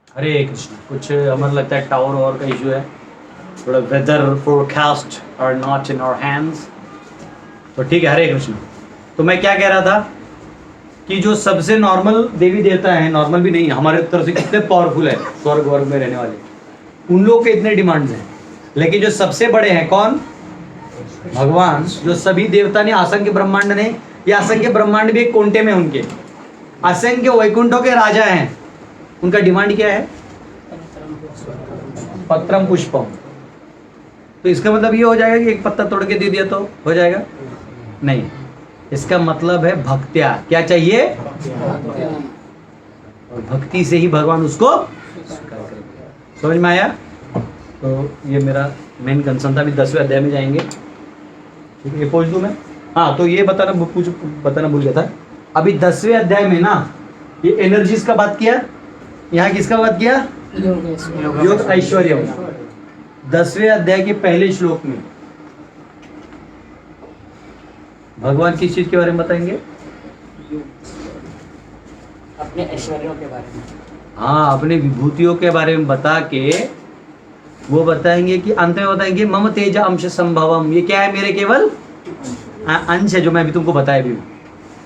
हरे कृष्ण। कुछ हमें लगता है टावर और का इशू है, थोड़ा weather forecast are not in our hands, तो ठीक है। हरे कृष्ण। तो मैं क्या कह रहा था कि जो सबसे नॉर्मल देवी देवता हैं, नॉर्मल भी नहीं, हमारे तरफ से कितने पावरफुल है स्वर्ग वर्ग में रहने वाले, उन लोगों के इतने डिमांड्स हैं, लेकिन जो सबसे बड़े हैं कौन? भगवान। जो सभी देवता ने, असंख्य ब्रह्मांड ने, या असंख्य ब्रह्मांड भी एक कोंटे में उनके असंख्य वैकुंठों के राजा हैं, उनका डिमांड क्या है? पत्रम पुष्पम। तो इसका मतलब ये हो जाएगा कि एक पत्ता तोड़ के दे दिया तो हो जाएगा? नहीं, इसका मतलब है भक्त्या। क्या चाहिए? और भक्ति से ही भगवान उसको समझ में आया? तो ये मेरा मेन कंसर्न था। अभी 10वें अध्याय में जाएंगे, ठीक है? ये पूछ दूं मैं? हाँ, तो ये बताना भूल गया था। अभी 10वें अध्याय में ना ये एनर्जीज का बात किया, यहाँ किसका बात किया? योग ऐश्वर्य। 10वें अध्याय के पहले श्लोक में भगवान किस चीज के बारे में बताएंगे? अपने ऐश्वर्यों के बारे में। हाँ, अपने विभूतियों के बारे में बता के वो बताएंगे कि अंत में बताएंगे मम तेज अंश संभवम। ये क्या है? मेरे केवल अंश है, जो मैं अभी तुमको बताया भी।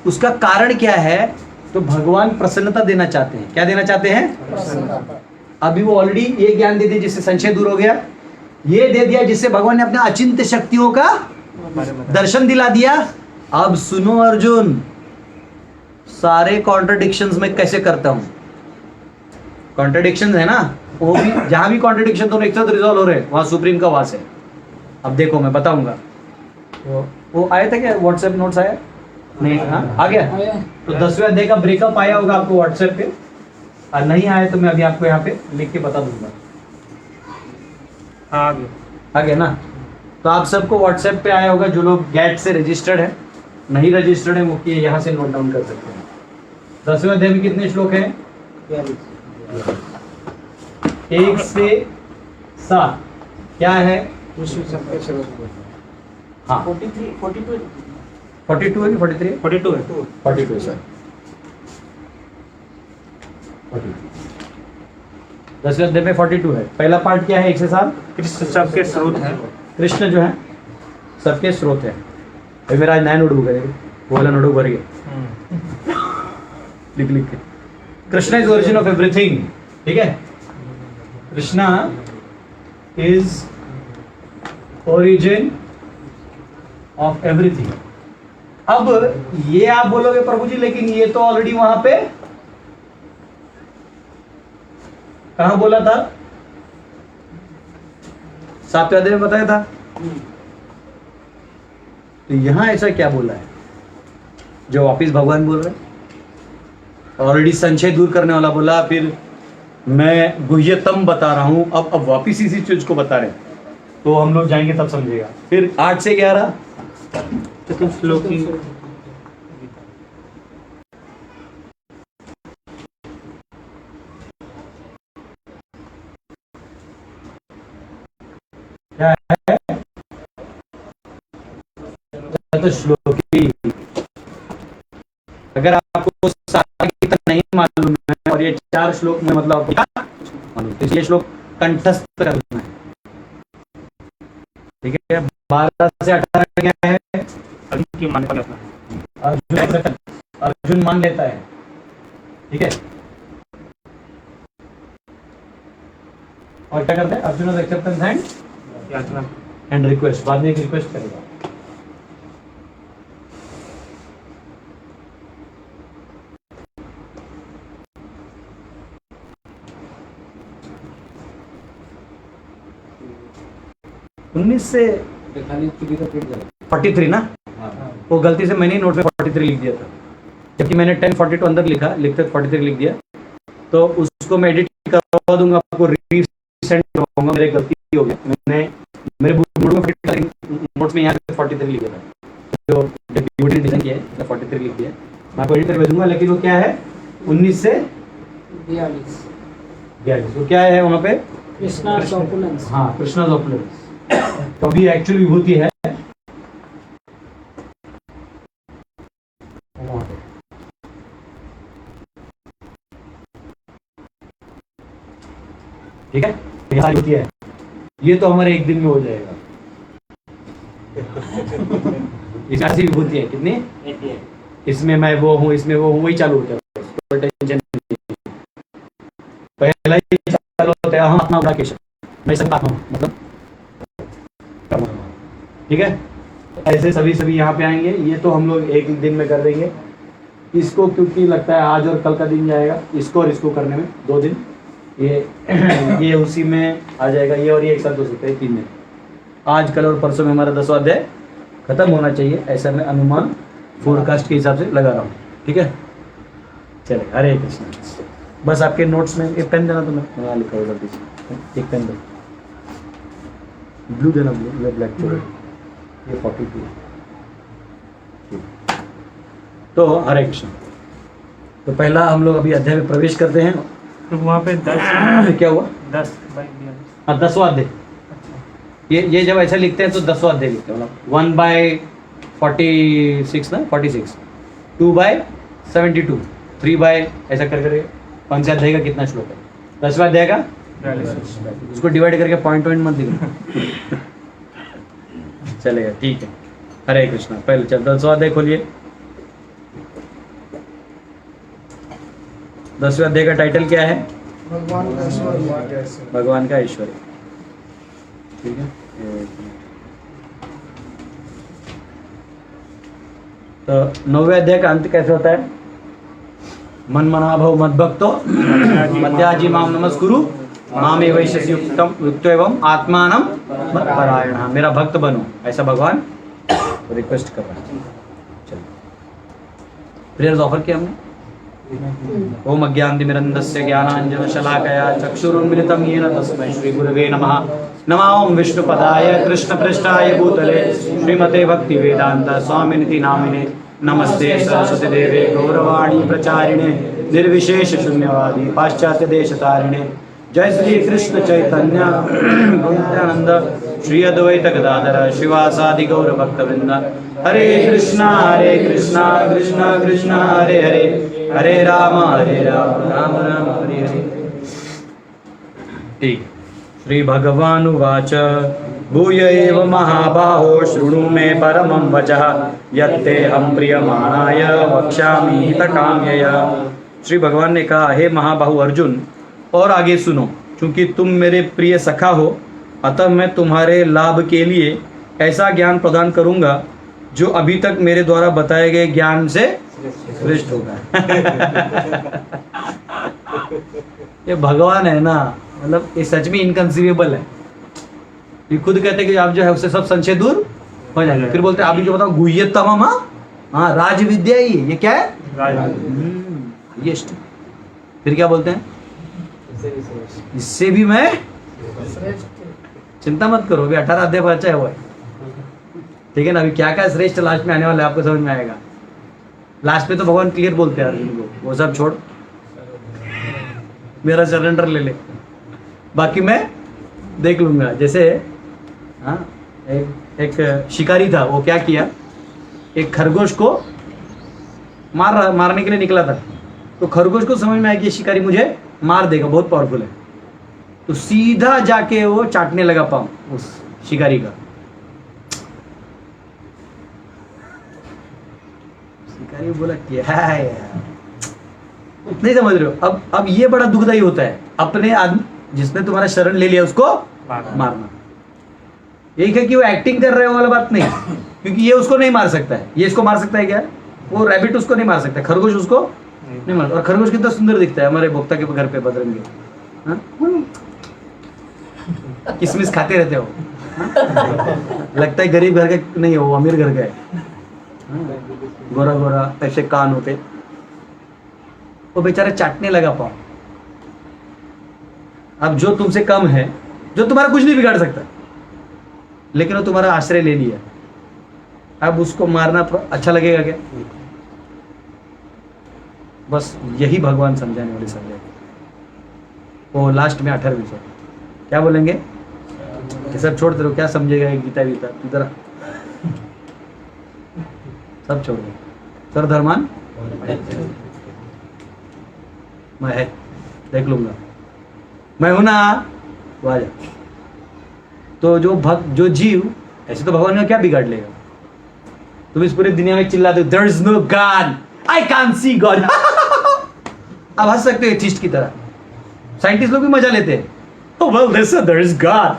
उसका कारण क्या है? तो भगवान प्रसन्नता देना चाहते हैं। क्या देना चाहते हैं? अभी वो ऑलरेडी ये ज्ञान दे दिया जिससे संशय दूर हो गया, ये दे दिया जिससे भगवान ने अपने अचिंत्य शक्तियों का दर्शन दिला दिया। अब सुनो अर्जुन, सारे कॉन्ट्रडिक्शंस में कैसे करता हूं? कॉन्ट्रडिक्शंस है ना, वो भी जहां भी कॉन्ट्रडिक्शन दोनों एक साथ रिजॉल्व हो रहे हैं, वहां सुप्रीम का वास है। अब देखो मैं बताऊंगा। वो आया था क्या? व्हाट्सएप नोट्स आया? नहीं, हाँ आ गया। तो 10वें अध्याय का ब्रेकअप आया होगा आपको व्हाट्सएप पे, और नहीं आया तो मैं अभी आपको यहाँ पे लिख के बता दूंगा। आ गया ना? तो आप सबको व्हाट्सएप पे आया होगा, जो लोग गेट से रजिस्टर्ड है, नहीं रजिस्टर्ड है वो कि यहाँ से नोट डाउन कर सकते हैं। 10वें अध्याय में कितने श्लोक हैं? 1 से 7। क्या है? हाँ 42 है कि 43? 42 है। 42 सर। 10वें अध्याय में 42 है। पहला पार्ट क्या है? 1 से 7। कृष्ण सबके स्रोत है। कृष्ण जो है सबके स्रोत है। अभी मेरा आज नया नोटबुक है, वो वाला नोटबुक भर गया लिख के। Krishna is origin of everything. ठीक है? Krishna is origin of everything. अब ये आप बोलोगे प्रभु जी लेकिन ये तो ऑलरेडी वहां पे कहां बोला था? 7वें अध्याय में बताया था। तो यहां ऐसा क्या बोला है जो वापिस भगवान बोल रहे हैं? ऑलरेडी संशय दूर करने वाला बोला, फिर मैं गुह्यतम बता रहा हूं, अब वापिस इसी चीज को बता रहे हैं। तो हम लोग जाएंगे तब समझेगा। फिर 8 से 11 चतुर्थ श्लोक की क्या है? श्लोकी। अगर आपको सारा गीता नहीं मालूम है और ये 4 श्लोक में मतलब क्या मालूम, तो ये श्लोक कंठस्थ करना है। ठीक है? 12 से 18 क्या है? की मान्यता करना है। अर्जुन मान लेता है। ठीक है? और क्या करता है? Arjun acceptance and request. बाद में एक रिक्वेस्ट करेगा। उन्नीस से 43 ना? वो गलती से मैंने नोट में 43 लिख दिया था, जबकि मैंने 1042 अंदर लिखते 43 लिख दिया। तो उसको मैं एडिट करवा दूंगा, आपको रीसेंड करवाऊंगा। मेरी गलती हो गई, मैंने मेरे नोट्स में यहाँ पे 43 लिख दिया था, जो ड्यूटी डिजाइन किया है 43 लिख दिया। मैं आपको एडिट कर भेजूंगा, लेकिन वो क्या है? 19 से 42। वो क्या है वहाँ पे? कृष्णा's opulence। हाँ, कृष्णा's opulence। तो अभी एक्चुअली विभूति है ठीक है, ये सारी होती है, ये तो हमारे एक दिन में हो जाएगा। ये ऐसी विभूति है कितनी, इसमें मैं वो हूँ, इसमें वो हूँ, वही चालू हो जाता है, कोई टेंशन नहीं। पहला ही चालू होता है हम अपना बड़ा केशव, मैं सब आत्मा हूँ, मतलब ठीक है। ऐसे सभी यहाँ पे आएंगे, ये तो हम लोग एक दिन में कर देंगे। इसको क्योंकि लगता है आज और कल का दिन जाएगा, इसको और इसको करने में 2 दिन, ये उसी में आ जाएगा, ये और ये एक साथ हो सकते हैं 3 दिन। आज कल और परसों में हमारा 10वां अध्याय खत्म होना चाहिए, ऐसा मैं अनुमान फोरकास्ट के हिसाब से लगा रहा हूँ, ठीक है। चले, हरे कृष्ण। बस आपके नोट्स में एक पेन देना, तो मैं लिखा होगा पीछे, एक पेन दो, ब्लू देना, ब्लू ब्लैक छोड़ो, ये 42। तो हरे कृष्ण। तो पहला हम लोग अभी अध्याय में प्रवेश करते हैं। तो वहाँ पे 10 क्या हुआ, 10 बाइक दिया। हाँ 10वां अध्याय। ये जब ऐसा लिखते हैं तो 10वां अध्याय लिखते हैं, मतलब 1/46 ना, 46, 2/72, 3 ऐसा कर करके। कौन से अध्याय का कितना श्लोक है, 10वां अध्याय का। उसको डिवाइड करके पॉइंट मत दिखा। चलेगा, ठीक है। हरे कृष्णा। पहले चल 10वां अध्याय खोलिए। 10वें अध्याय का टाइटल क्या है, भगवान का ऐश्वर्य, ठीक है। तो 9वें अध्याय का अंत कैसे होता है, मन मना भव मद भक्तो मध्याजी माम नमस्कुरु मामे वैश्यसि युक्त एवं आत्मानम मत परायण, मेरा भक्त बनो, ऐसा भगवान रिक्वेस्ट कर रहा है। चलो, प्रेयर्स ऑफर किया हमने। ओम अज्ञानतिमिरन्धस्य ज्ञानाञ्जनशलाकया चक्षुरुन्मिलितं येन तस्मै श्रीगुरवे नमः। नमः ओं विष्णुपदाय कृष्णपृष्ठाय भूतले श्रीमते भक्तिवेदान्त स्वामिनिति नामिने नमस्ते सरस्वती देवे गौरवाणी प्रचारिणे निर्विशेष शून्यवादी पाश्चात्य देशतारिणे। जय श्री कृष्ण चैतन्य नित्यानंद श्री अद्वैत गदाधर शिवासादि गौर भक्तवृंद। हरे कृष्णा कृष्णा कृष्णा हरे हरे, हरे राम राम राम हरे हरे। ठीक। श्री भगवानुवाच भूय एव महाबाहो शृणु मे परमं वचः यत्ते हम प्रियमाणाय वक्ष्यामि हितकाम्यया। श्री भगवान ने कहा, हे महाबाहु अर्जुन, और आगे सुनो, क्योंकि तुम मेरे प्रिय सखा हो, अतः मैं तुम्हारे लाभ के लिए ऐसा ज्ञान प्रदान करूंगा जो अभी तक मेरे द्वारा बताए गए ज्ञान से श्रेष्ठ होगा। ये भगवान है ना, मतलब ये सच में इनकंसीवेबल है। ये खुद कहते हैं कि आप जो है उससे सब संशय दूर हो जाएगा। फिर बोलते हैं अभी जो बताओ गुह्यतम, हाँ राज विद्या ही है। ये क्या है, हाईएस्ट। फिर क्या बोलते हैं, इससे भी मैं, चिंता मत करो, अभी 18 अध्याय बचा है वो है, ठीक है ना। अभी क्या क्या श्रेष्ठ लास्ट में आने वाला है आपको समझ में आएगा। लास्ट में तो भगवान क्लियर बोलते हैं अर्जुन को, वो सब छोड़, मेरा सरेंडर ले ले, बाकी मैं देख लूंगा। जैसे हाँ, एक शिकारी था, वो क्या किया, एक खरगोश को मारने के लिए निकला था। तो खरगोश को समझ में आया कि ये शिकारी मुझे मार देगा, बहुत पावरफुल है, तो सीधा जाके वो चाटने लगा पाँव उस शिकारी का। शिकारी बोला क्या है यार, नहीं समझ रहे हो। अब ये बड़ा दुखदाई होता है, अपने आदमी जिसने तुम्हारा शरण ले लिया उसको मारना। एक है कि वो एक्टिंग कर रहे हो वाला बात नहीं, क्योंकि ये उसको नहीं मार सकता है, ये इसको मार सकता है क्या, वो रैबिट उसको नहीं मार सकता, खरगोश उसको नहीं मार। और खरगोश कितना सुंदर दिखता है हमारे भोक्ता के घर पे बजरंगी, किसमिस खाते रहते हो, लगता है गरीब घर का नहीं हो, अमीर घर का है, गोरा गोरा ऐसे कान होते। वो बेचारा चाटने लगा पाओ। अब जो तुमसे कम है, जो तुम्हारा कुछ नहीं बिगाड़ सकता, लेकिन वो तुम्हारा आश्रय ले लिया, अब उसको मारना अच्छा लगेगा क्या। बस यही भगवान समझाने वाले समझाए। वो लास्ट में 18वीं से क्या बोलेंगे कि सब छोड़ दो, क्या समझेगा ये गीता गीता, इधर सब छोड़ दो, सर धर्मान मैं है, देख लूंगा, मैं हूं ना, वो आ जा। तो जो जीव, ऐसे तो भगवान का क्या बिगाड़ लेगा? तुम इस पूरी दुनिया में चिल्लाते हो there is no God, I can't see God. अब हंस सकते हो एथिस्ट की तरह, साइंटिस्ट लोग भी मजा लेते हैं। Oh, well, listen, there is God.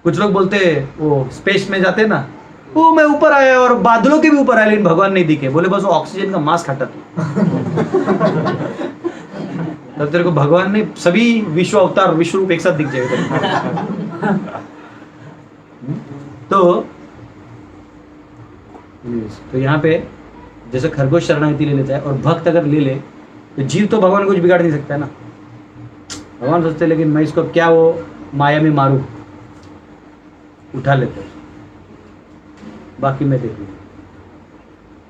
कुछ लोग बोलते हैं वो स्पेस में जाते हैं ना, वो मैं ऊपर आया और बादलों के भी ऊपर आया लेकिन भगवान नहीं दिखे। बोले बस वो ऑक्सीजन का मास्क हटा तू। तब तेरे को भगवान ने सभी विश्व अवतार विश्व रूप एक साथ दिख जाएगा। तो यहाँ पे जैसे खरगोश शरणागति ले लेता है और भक्त अगर ले ले तो जीव तो भगवान कुछ बिगाड़ नहीं सकता है ना। भगवान सोचते लेकिन मैं इसको क्या वो माया में मारूं, उठा लेते हैं, बाकी मैं देख लूंगा।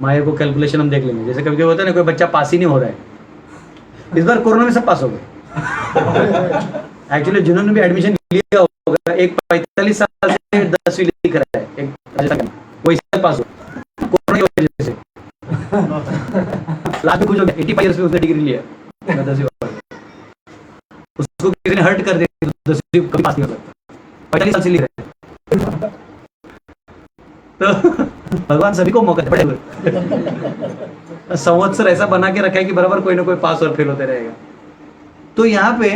माया को कैलकुलेशन हम देख लेंगे। जैसे कभी कभी होता है ना, कोई बच्चा पास ही नहीं हो रहा है, इस बार कोरोना में सब पास हो गए। एक्चुअली जिन्होंने भी एडमिशन लिया होगा, एक 45 साल से 10वीं लिख रहा है, एक वो इस साल पास हो कोरोना की वजह से। लास्ट में कुछ हो गया, 85 ईयर्स में उसने डिग्री लिया 10वीं बार। उसको किसी ने हर्ट कर दिया तो 10वीं कभी पास नहीं हो सकता, 45 साल से लिख रहा है। तो भगवान सभी को मौका दे, संवत्सर ऐसा बना के रखा है कि बराबर कोई ना कोई पास और फेल होते रहेगा। तो यहाँ पे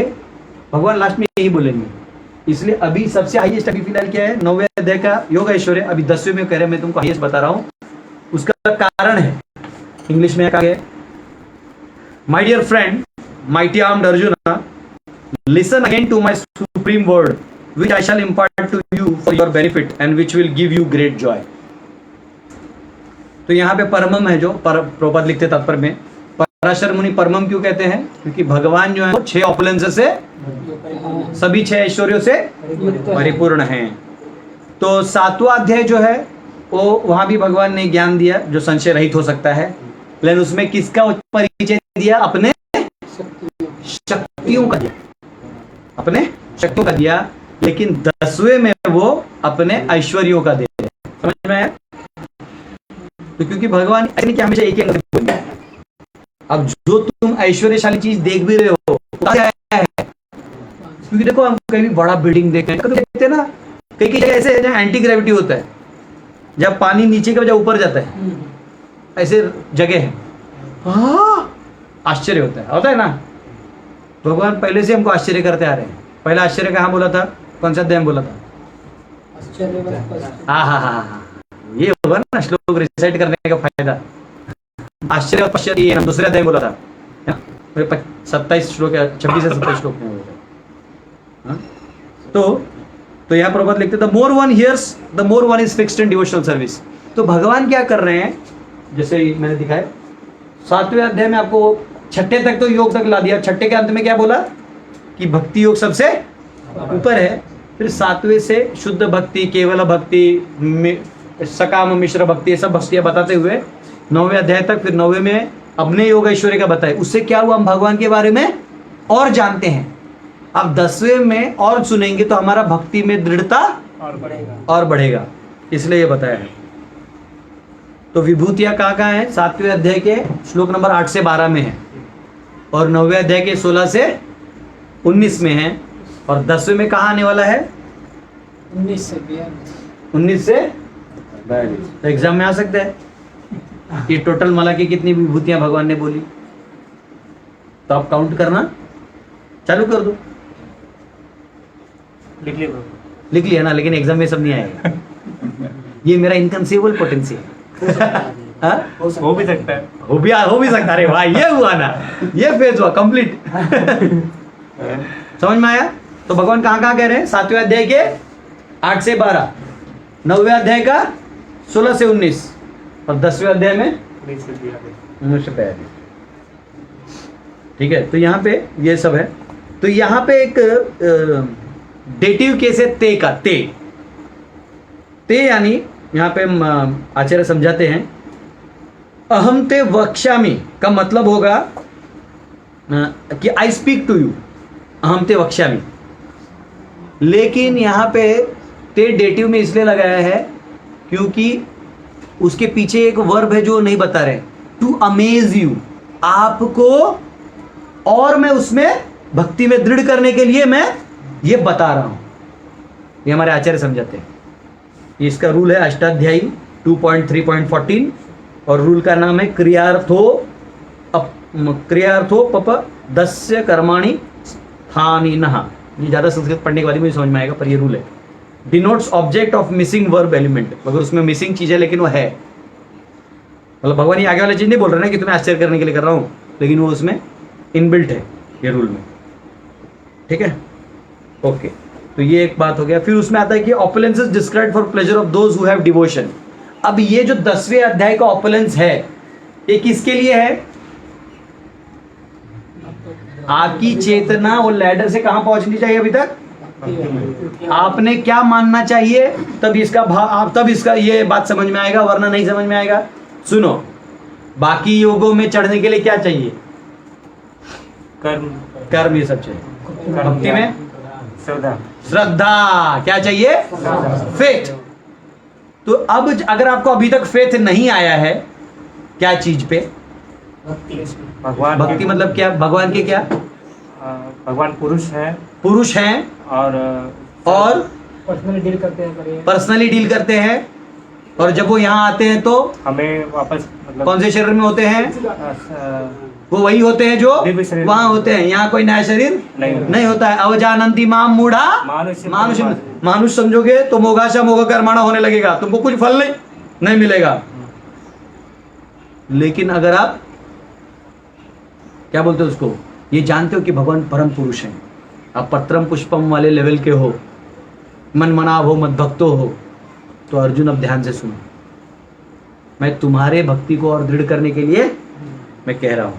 भगवान लास्ट में यही बोलेंगे। इसलिए अभी सबसे हाईएस्ट अभी फिलहाल क्या है, 9वें अध्याय का योग ऐश्वर्य। अभी 10वें में कह रहे, मैं तुमको हाईएस्ट बता रहा हूँ। उसका कारण है, इंग्लिश में कहा गया, my dear friend, mighty armed Arjuna, listen again to my supreme word which I shall impart to you for your benefit and which will give you great joy. तो यहाँ पे परमम है, जो प्रभुपाद लिखते तात्पर्य में पराशर मुनि परमम क्यों कहते हैं? क्योंकि भगवान जो है 6 ऑपुलेंस से, सभी 6 ऐश्वर्यों से परिपूर्ण हैं। तो 7वां अध्याय जो है वो वहां भी भगवान ने ज्ञान दिया जो संशय रहित हो सकता है, लेकिन उसमें किसका परिचय दिया? अपने शक्तियों का दिया, अपने शक्तियों का दिया। लेकिन 10वें में वो अपने ऐश्वर्यों का दे रहे हैं। समझ में आया? तो क्योंकि भगवान ऐसे नहीं कि हमेशा एक ही अंग बोलेंगे। अब जो तुम ऐश्वर्यशाली चीज देख भी रहे हो क्या है? क्योंकि देखो, हम कहीं भी बड़ा बिल्डिंग देखें, कभी देखते हैं ना, कई जगह ऐसे है जहाँ एंटी ग्रेविटी होता है, जब पानी नीचे के बजाय ऊपर जाता है, ऐसे जगह है, आश्चर्य होता है ना। भगवान पहले से हमको आश्चर्य करते आ रहे हैं। पहला आश्चर्य कहाँ बोला था? कौन सा अध्याय में बोला था? हाँ, ये होगा ना श्लोक रिसाइट करने का फायदा। आश्चर्य पश्चात ये दूसरे अध्याय में बोला था, 27 श्लोक, 26 से 27 श्लोक में बोला था। तो यहाँ प्रभुपाद लिखते थे, more one hears the more one is fixed in devotional service. तो भगवान क्या कर रहे हैं, जैसे मैंने दिखाया 7वें अध्याय में आपको 6ठे तक तो योग तक ला दिया। 6ठे के अंत में क्या बोला कि भक्ति योग सबसे ऊपर है। फिर 7वें से शुद्ध भक्ति, केवल भक्ति, सकाम मिश्र भक्ति, ये सब भक्तियां बताते हुए 9वें अध्याय तक, फिर 9वें में अपने योग ऐश्वर्य का बताए। उससे क्या हुआ, हम भगवान के बारे में और जानते हैं। अब 10वें में और सुनेंगे तो हमारा भक्ति में दृढ़ता और बढ़ेगा, इसलिए ये बताया है। तो विभूतियां कहाँ है? 7वें अध्याय के श्लोक नंबर 8 से 12 में है, और 9वें अध्याय के 16 से 19 में है, और 10वें में कहाँ आने वाला है? 19 से 42। तो एग्जाम में आ सकता है कि टोटल मला की कितनी विभूतियां भगवान ने बोली। तो आप काउंट करना चालू कर दो। लिख लिया ना, लेकिन एग्जाम में सब नहीं आएगा। ये मेरा इनकंसीवेबल पोटेंशियल हो भी सकता है, हो भी सकता है। अरे भाई, ये हुआ ना, ये फेज हुआ कंप्लीट। समझ में आया? तो भगवान कहाँ कह रहे हैं? 7वें अध्याय के 8 से 12, 9वें अध्याय का 16 से 19, और 10वें अध्याय में 19 से 42। ठीक है, तो यहाँ पे ये सब है। तो यहाँ पे एक डेटिव केस है, ते का। ते यानी यहाँ पे आचार्य समझाते हैं, अहम ते वक्ष्यामि का मतलब होगा कि आई स्पीक टू यू, अहम ते वक्ष्यामि। लेकिन यहाँ पे ते डेटिव में इसलिए लगाया है क्योंकि उसके पीछे एक वर्ब है जो नहीं बता रहे, टू अमेज यू, आपको और मैं उसमें भक्ति में दृढ़ करने के लिए मैं ये बता रहा हूं। ये हमारे आचार्य समझाते हैं। इसका रूल है अष्टाध्यायी 2.3.14 और रूल का नाम है क्रियार्थो पप दस्य कर्माणि स्थानिनः। ये ज़्यादा संस्कृत पढ़ने के बाद ही मुझे समझ में आएगा, पर ये रूल है। Denotes object of missing verb element, मगर उसमें मिसिंग चीज़ है लेकिन वो है। मतलब भगवान ये आगे वाली चीज़ नहीं बोल रहे ना कि तुम्हें आश्चर्य करने के लिए कर रहा हूँ, लेकिन वो उसमें इनबिल्ट है ये रूल में। ठीक है, ओके। तो ये एक बात हो गया। फिर उसमें आता है कि opulence described for pleasure of those who have devotion. अब ये जो 10वें अध्याय का ऑपुलेंस है, ये किसके लिए है? आपकी चेतना वो लैडर से कहां पहुंचनी चाहिए अभी तक? आपने क्या मानना चाहिए, तब इसका भाव आप तब इसका ये बात समझ में आएगा, वरना नहीं समझ में आएगा। सुनो, बाकी योगों में चढ़ने के लिए क्या चाहिए? कर्म, ये सब चाहिए। भक्ति में श्रद्धा, क्या चाहिए? फेथ। तो अब अगर आपको अभी तक फेथ नहीं आया है, क्या चीज पे? भगवान भक्ति मतलब क्या? भगवान के क्या? भगवान पुरुष हैं और पर्सनली डील करते हैं। और जब वो यहाँ आते हैं तो हमें वापस मतलब कौन से शरीर में होते हैं? वो वही होते हैं जो वहां होते हैं। यहाँ कोई नया शरीर नहीं होता है। अवजानंती माम मूढ़ा मानुष समझोगे तो मोगाशा मोगा कर्माणा होने लगेगा, तुमको कुछ फल नहीं मिलेगा। लेकिन अगर आप क्या बोलते हो उसको, ये जानते हो कि भगवान परम पुरुष हैं, आप पत्रम पुष्पम वाले लेवल के हो, मन मनाव हो, मत भक्तो हो, तो अर्जुन अब ध्यान से सुनो, मैं तुम्हारे भक्ति को और दृढ़ करने के लिए मैं कह रहा हूं।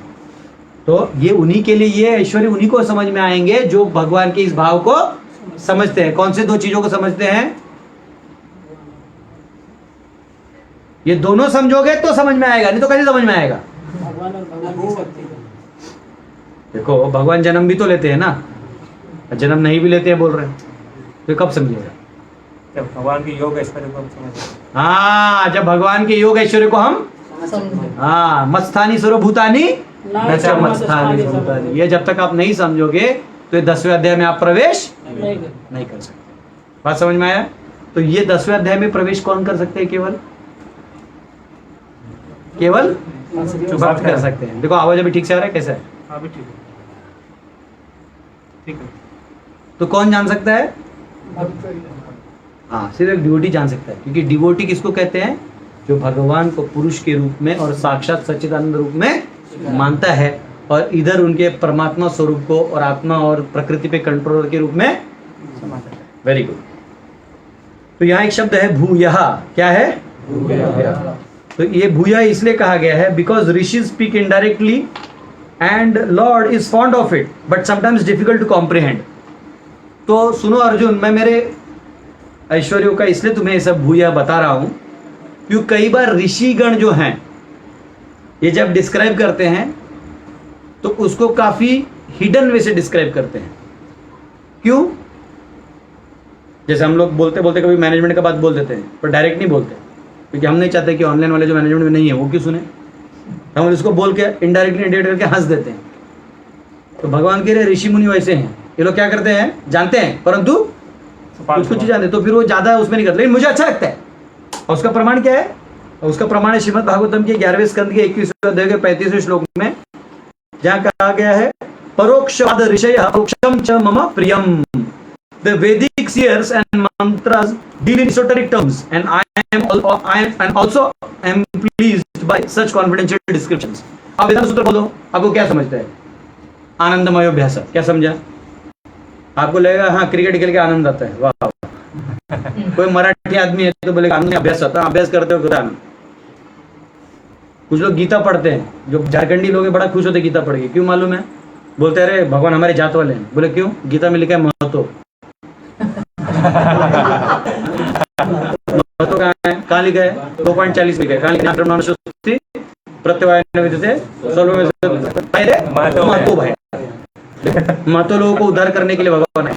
तो ये उन्हीं के लिए, ये ऐश्वर्य उन्हीं को समझ में आएंगे जो भगवान के इस भाव को समझते हैं। कौन से दो चीजों को समझते हैं? ये दोनों समझोगे तो समझ में आएगा, नहीं तो कैसे समझ में आएगा? भगवान और भगवान की शक्ति। देखो, भगवान जन्म भी तो लेते हैं ना, जन्म नहीं भी लेते हैं बोल रहे हैं, तो कब समझेगा? जब भगवान के योग ऐश्वर्य को हम समझते। हाँ, जब भगवान के योग ऐश्वर्य को हम, हाँ, मत्स्थानी सर्वभूतानि न च मत्स्थानि सर्वभूतानि, ये जब तक आप नहीं समझोगे तो ये 10वें अध्याय में आप प्रवेश नहीं कर सकते। बात समझ में आया? तो ये 10वें अध्याय में प्रवेश कौन कर सकते हैं? केवल भक्त कर सकते हैं। देखो आवाज अभी ठीक से आ रहा है? कैसा है? हाँ भी ठीक है। तो कौन जान सकता है? हाँ, सिर्फ एक डिवोटी जान सकता है, क्योंकि डिवोटी किसको कहते हैं? जो भगवान को पुरुष के रूप में और साक्षात सच्चिदानंद रूप में मानता है, और इधर उनके परमात्मा स्वरूप को और आत्मा और प्रकृति पे कंट्रोलर के रूप में। Very good. तो यहाँ एक शब्द है भूयः। क्या है? तो ये भूयः इसलिए कहा गया है because rishi speak indirectly and Lord is fond of it but sometimes difficult to comprehend. तो सुनो अर्जुन, मैं मेरे ऐश्वर्यों का इसलिए तुम्हें ये सब भूयः बता रहा हूं, क्योंकि कई बार ऋषिगण जो हैं ये जब डिस्क्राइब करते हैं तो उसको काफी हिडन वे से डिस्क्राइब करते हैं। क्यों? जैसे हम लोग बोलते बोलते कभी मैनेजमेंट का बात बोल देते हैं, पर डायरेक्ट नहीं बोलते, क्योंकि हम नहीं चाहते कि ऑनलाइन वाले जो मैनेजमेंट में नहीं है वो क्यों सुने। हम उसको बोल के इनडायरेक्टली इंडिकेट करके हंस देते हैं। तो भगवान के ऋषि मुनि वैसे हैं, ये लोग क्या करते हैं जानते हैं, परंतु कुछ कुछ जानते, तो फिर वो ज्यादा उसमें नहीं करते, लेकिन मुझे अच्छा लगता है। और उसका प्रमाण क्या है? उसका प्रमाण है श्रीमद् भागवतम के 11वें स्कंद के 21वें अध्याय के 35वें श्लोक में, जहां कहा गया है परोक्षवाद ऋषयः परोक्षम च मम प्रियम। The Vedic seers and mantras deal in esoteric terms, and I am also pleased by such confidential descriptions. अब वेदांत सूत्र बोलो, आपको क्या समझता है? आनंदमय अभ्यास। क्या समझा? आपको लगेगा हाँ क्रिकेट खेल के आनंद आता है, वाह। कोई मराठी आदमी है तो बोलेगा आनंद अभ्यास आता है, अभ्यास करते हो आनंद। कुछ लोग गीता पढ़ते हैं, जो झारखंडी लोग बड़ा खुश होते गीता पढ़ के, क्यों मालूम है? बोलते अरे भगवान हमारे जात वाले हैं। बोले क्यों? गीता में लिखा है महत्व। महत्व कहाँ लिखा है? 2.40 लिखा है। कहाँ लिखा है? प्रत्यवायन विद्यते महत्व भाई। महत्व लोगों को उद्धार करने के लिए भगवान है।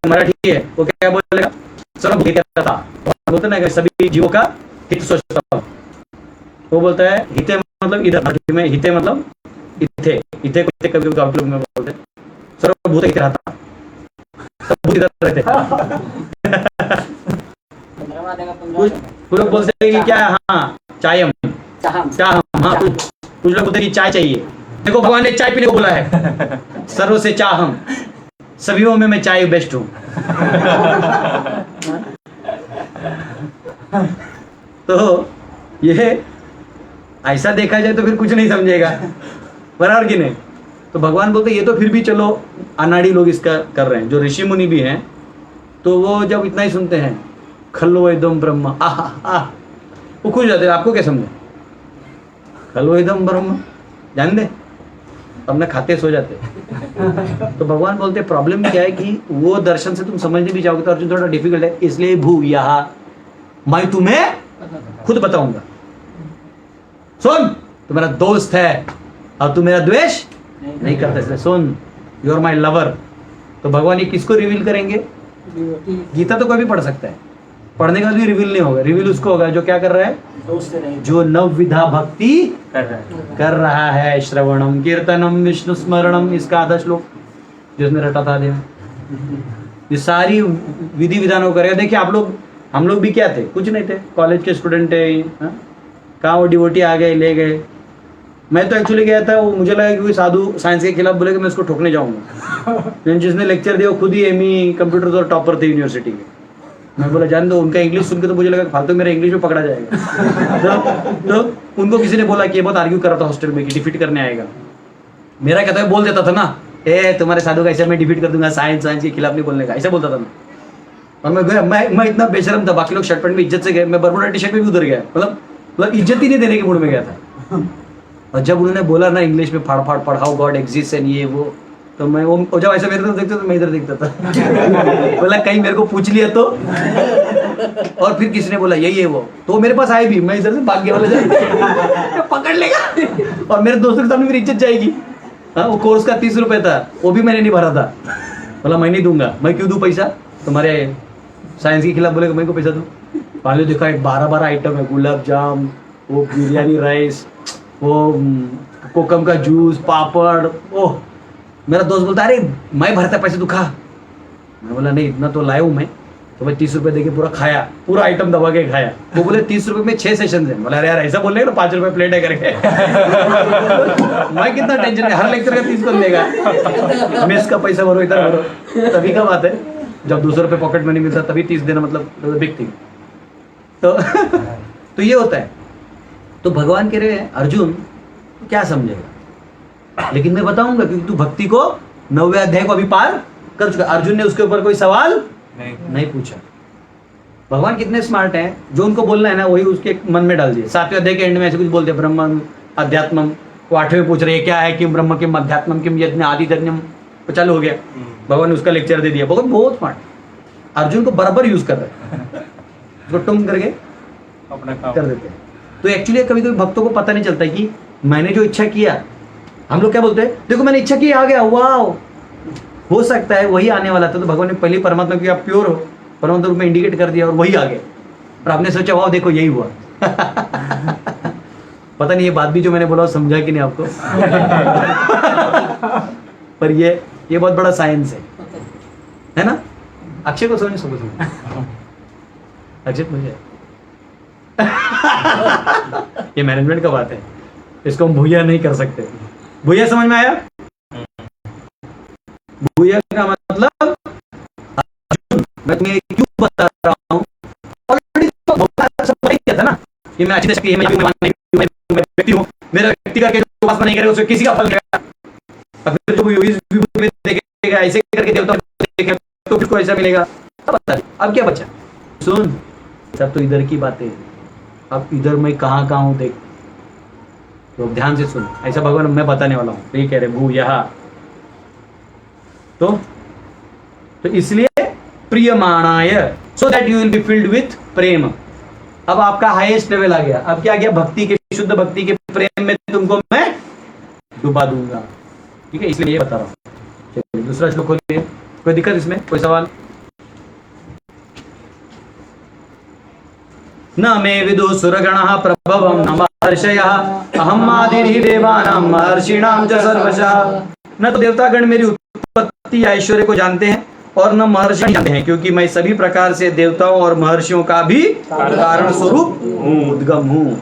मराठी है वो क्या बोलेगा? सर्व हित था, बोलते ना कि सभी जीवों का हित सोचता हूं। वो बोलता है हिते मतलब इधर, मध्य में, हिते मतलब इथे, इथे को इथे कभी गाँव के लोग में बोलते हैं, सर्वभूत इथे रहता, सब भूत इधर रहते हैं। कुछ लोग बोलते हैं कि क्या, हाँ चायम, चाहम, हाँ कुछ लोग बोलते हैं कि चाय चाहिए। देखो भगवान ने चाय पीने को बोला है, सर्व से चाहम, सभीयों में मैं चाय बेस्ट हूँ। तो ये ऐसा देखा जाए तो फिर कुछ नहीं समझेगा, बराबर कि नहीं। तो भगवान बोलते ये तो फिर भी चलो अनाड़ी लोग इसका कर रहे हैं, जो ऋषि मुनि भी हैं, तो वो जब इतना ही सुनते हैं खल्लो एकदम ब्रह्म, आह आह, वो खुश जाते हैं। आपको क्या समझे, खल्लो एकदम ब्रह्म जान दे, अपने खाते सो जाते। तो भगवान बोलते प्रॉब्लम क्या है कि वो दर्शन से तुम समझने भी जाओगे तो अर्जुन थोड़ा डिफिकल्ट है, इसलिए भू यहाँ मैं तुम्हें खुद बताऊंगा। सुन, तू मेरा दोस्त है और तू मेरा द्वेष नहीं करता, इसलिए सुन, यू आर माई लवर। तो भगवान ये किसको रिवील करेंगे? गीता तो कोई भी पढ़ सकता है, पढ़ने का भी रिवील नहीं होगा, रिवील उसको होगा जो क्या कर रहा है, जो नवविधा भक्ति कर रहा है, श्रवणम कीर्तनम विष्णु स्मरणम, इसका आधा श्लोक जिसने रटा था दे, ये सारी विधि विधानों करेगा। देखिए आप लोग, हम लोग भी क्या थे, कुछ नहीं थे, कॉलेज के स्टूडेंट थे, कहाँ वो डिवोटी आ गए ले गए। मैं तो एक्चुअली गया था, वो मुझे लगा कि कोई साधु साइंस के खिलाफ बोले कि मैं उसको ठोकने जाऊंगा। जिसने लेक्चर दिया वो खुद ही एमई कंप्यूटर और टॉपर थे यूनिवर्सिटी के। मैं बोला जान दो, उनका इंग्लिश सुन के तो मुझे लगा फालतू मेरा इंग्लिश में पकड़ा जाएगा। तो उनको किसी ने बोला कि ये बहुत आर्ग्यू कर रहा था हॉस्टल में कि डिफीट करने आएगा। मेरा कहता है बोल देता था ना, ए तुम्हारे साधु का ऐसा मैं डिफीट कर दूंगा, साइंस के खिलाफ नहीं बोलने का, ऐसा बोलता था मैं। और मैं गया, मैं इतना बेशरम था, बाकी लोग शर्ट पैंट में इज्जत से गए, मैं बरमुडा टी शर्ट में भी उधर गया, मतलब इज्जत ही नहीं देने के मूड में गया था। और जब उन्होंने बोला ना इंग्लिश में फाड़ फाड़ पढ़ाओ गॉड एग्जिस्ट एंड ये वो, तो मैं वो जब ऐसा मेरे तरफ देखता तो मैं इधर देखता था। बोला कहीं मेरे को पूछ लिया तो, और फिर किसी ने बोला यही है वो, तो मेरे पास आए भी, मैं इधर से भाग गया, वाला पकड़ लेगा और मेरे दोस्तों के सामने मेरी इज्जत जाएगी। हाँ, वो कोर्स का 30 रुपए था, वो भी मैंने नहीं भरा था। बोला मैं नहीं दूंगा, मैं क्यों दूं पैसा, तुम्हारे साइंस के खिलाफ बोलेगा मैं को पैसा दूं। पहले देखा 12 आइटम है, गुलाब जाम, वो बिरयानी राइस, वो कोकम का जूस, पापड़। ओह, मेरा दोस्त बोलता अरे मैं भरता पैसे, तू खा। मैं बोला नहीं इतना तो लाया हूँ मैं, तो मैं 30 रुपए देके पूरा खाया, पूरा आइटम दबा के खाया। वो बोले 30 रुपए में 6 सेशन है। बोला अरे यार ऐसा बोल रहे ना, 5 रुपए प्लेट है करके। मैं कितना टेंशन है, हर लेक्चर का 30 कौन देगा, मेस का पैसा भरो, इधर भरो। तभी का बात है, जब 200 रुपए पॉकेट मनी मिलता तभी 30 देना मतलब बिग थिंग। तो ये होता है। तो भगवान कह रहे हैं अर्जुन क्या समझेगा, लेकिन मैं बताऊंगा क्योंकि तू भक्ति को 9वें अध्याय को अभी पार कर चुका। अर्जुन ने उसके ऊपर कोई सवाल नहीं पूछा। भगवान कितने स्मार्ट हैं, जो उनको बोलना है ना वही उसके मन में डाल दिए। 7वें अध्याय के एंड में ऐसे कुछ बोलते हैं, ब्रह्मम अध्यात्मम। वो 8वें पूछ रहे क्या है, किम ब्रह्म किम अध्यात्मम किम यज्ञ आदि धर्म, तो चालू हो गया। भगवान ने उसका लेक्चर दे दिया। भगवान बहुत स्मार्ट, अर्जुन को बराबर यूज कर रहे हैं, उसको टुम करके अपना काम कर देते हैं। तो एक्चुअली कभी कभी भक्तों को पता नहीं चलता कि मैंने जो इच्छा किया, हम लोग क्या बोलते हैं देखो मैंने इच्छा की आ गया, वाह, हो सकता है वही आने वाला था। तो भगवान ने पहले परमात्मा की आप प्योर हो, परमात्मा रूप में इंडिकेट कर दिया और वही आ गया, और आपने सोचा वाह देखो यही हुआ। पता नहीं ये बात भी जो मैंने बोला समझा कि नहीं आपको। पर ये बहुत बड़ा साइंस है ना। अक्षय को समझ समझ अक्षय मुझे ये मैनेजमेंट का बात है, इसको हम भूया नहीं कर सकते। भूया समझ में आया? भूया का मतलब मैं तुम्हें क्यों बता रहा हूं, ऑलरेडी तो सब किया था ना कि मैं अच्छी शक्ति है, मैं व्यक्ति हूं, मेरा व्यक्ति करके जो उपासना नहीं करे उसको किसी का फल मिलेगा। अब फिर जो योगी में देखेगा ऐसे करके देवता देखेगा तो उसको ऐसा मिलेगा। अब क्या बचा, सुन सब तो इधर की बातें, अब इधर मैं कहाँ हूं देख, तो ध्यान से सुन, ऐसा भगवान मैं बताने वाला हूं। तो ये कह रहे भू यहा, तो इसलिए प्रियमाणाय, so that you will be filled with prem. अब आपका हाईएस्ट लेवल आ गया। अब क्या आ गया, भक्ति के, शुद्ध भक्ति के प्रेम में तुमको मैं डुबा दूंगा। ठीक है, इसलिए ये बता रहा हूं। चलिए दूसरा श्लोक खोलिए, कोई दिक्कत इसमें, कोई सवाल? न मे विदु सुरगणः प्रभवं न महर्षयः अहम् आदिर्हि देवानां महर्षिणां च सर्वशः। न तो देवतागण मेरी उत्पत्ति ऐश्वर्य को जानते हैं और न महर्षि जानते हैं, क्योंकि मैं सभी प्रकार से देवताओं और महर्षियों का भी कारण स्वरूप हूँ, उद्गम हूँ।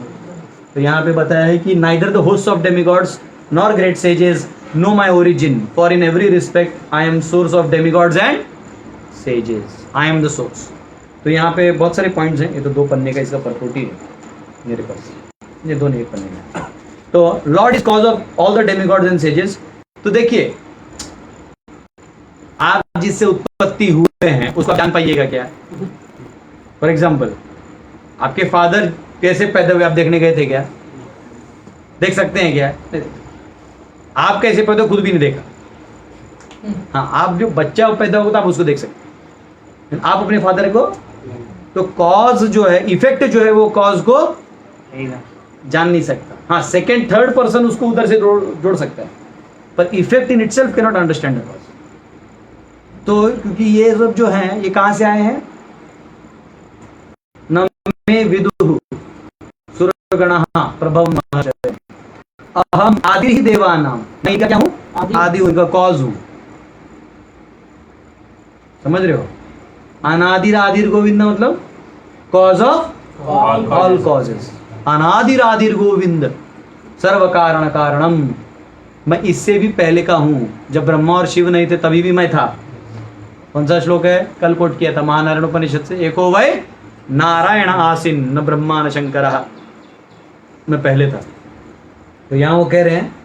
तो यहाँ पे बताया है कि neither the host of demigods nor great sages know my origin, for in every respect I am source of demigods and sages, I am the source. तो यहाँ पे बहुत सारे पॉइंट्स हैं, ये तो 2 पन्ने का इसका परपोटी है मेरे पास, ये 2 नहीं 1 पन्ने का। तो Lord is cause of all the demigods and sages. तो देखिए आप जिससे उत्पत्ति हुए हैं उसको आप जान पाइएगा क्या? फॉर एग्जाम्पल आपके फादर कैसे पैदा हुए आप देखने गए थे क्या? देख सकते हैं क्या? आप कैसे पैदा हुए खुद भी नहीं देखा। हाँ, आप जो बच्चा पैदा होगा तो आप उसको देख सकते हैं, आप अपने फादर को। तो कॉज जो है, इफेक्ट जो है, वो कॉज को जान नहीं सकता। हाँ, सेकेंड थर्ड पर्सन उसको उधर से जोड़ सकता है, पर effect in itself can not understand the cause. तो क्योंकि ये सब जो हैं ये कहां से आए हैं? न मे विदुः सुरगणः प्रभवं महर्षयः अहम आदि ही देवानां, मैं क्या हूं? आदि हूं, इनका कॉज हूं। समझ रहे हो? अनादिर आदिर गोविंद मतलब कॉज ऑफ ऑल कॉजेस। अनादिर आदिर गोविंद सर्व कारण कारणम। मैं इससे भी पहले का हूं, जब ब्रह्मा और शिव नहीं थे तभी भी मैं था। कौन सा श्लोक है? कल कोट किया था महानारायण उपनिषद से, एको वै नारायण आसीन न ब्रह्मा न शंकरः। मैं पहले था। तो यहाँ वो कह रहे हैं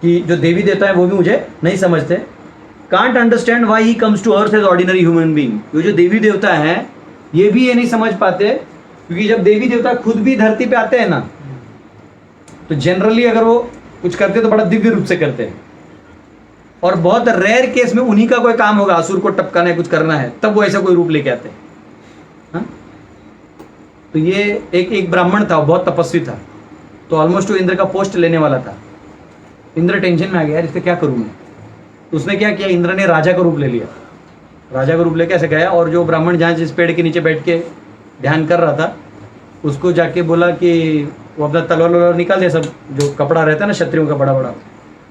कि जो देवी देवता है वो भी मुझे नहीं समझते, can't understand why he comes to earth as ordinary human being. ये जो देवी देवता हैं ये भी ये नहीं समझ पाते, क्योंकि जब देवी देवता खुद भी धरती पे आते हैं ना, तो जनरली अगर वो कुछ करते तो बड़ा दिव्य रूप से करते हैं, और बहुत रेयर केस में उन्हीं का कोई काम होगा, असुर को टपकाना है, कुछ करना है, तब वो ऐसा कोई रूप लेके आते हैं। हाँ? तो ये एक ब्राह्मण था, बहुत तपस्वी था, तो ऑलमोस्ट वो इंद्र का पोस्ट लेने वाला था। इंद्र टेंशन में आ गया, यार इससे क्या करूं मैं। उसने क्या किया, इंद्र ने राजा का रूप ले लिया। राजा का रूप लेके ऐसे गया, और जो ब्राह्मण जहाँ जिस पेड़ के नीचे बैठ के ध्यान कर रहा था उसको जाके बोला कि वो अपना तलवार निकाल दिया, सब जो कपड़ा रहता है ना क्षत्रियों का बड़ा बड़ा,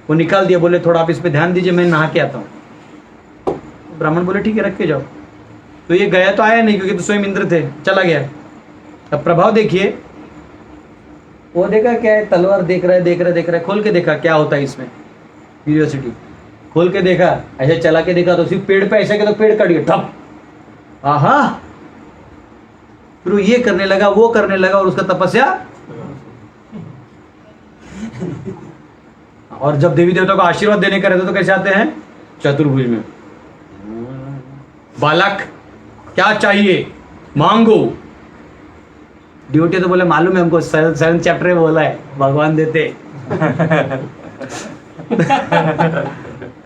वो निकाल दिया। बोले थोड़ा आप इस पे ध्यान दीजिए, मैं नहा के आता हूँ। ब्राह्मण बोले ठीक है, रख के जाओ। तो ये गया तो आया नहीं, क्योंकि तो स्वयं इंद्र थे, चला गया। अब प्रभाव देखिए, वो देखा क्या है, तलवार देख रहा है, खोल के देखा क्या होता है इसमें, क्यूरियोसिटी खोल के देखा, ऐसे चला के देखा तो सिर्फ पेड़ पे ऐसे के तो पेड़ कट गया, ठप। आहा, फिर वो ये करने लगा, वो करने लगा, और उसका तपस्या। और जब देवी देवता को आशीर्वाद देने का रहता तो कैसे आते हैं? चतुर्भुज में। बालक क्या चाहिए, मांगो। ड्यूटी तो बोले मालूम है हमको, 7 चैप्टर में बोला है भगवान देते।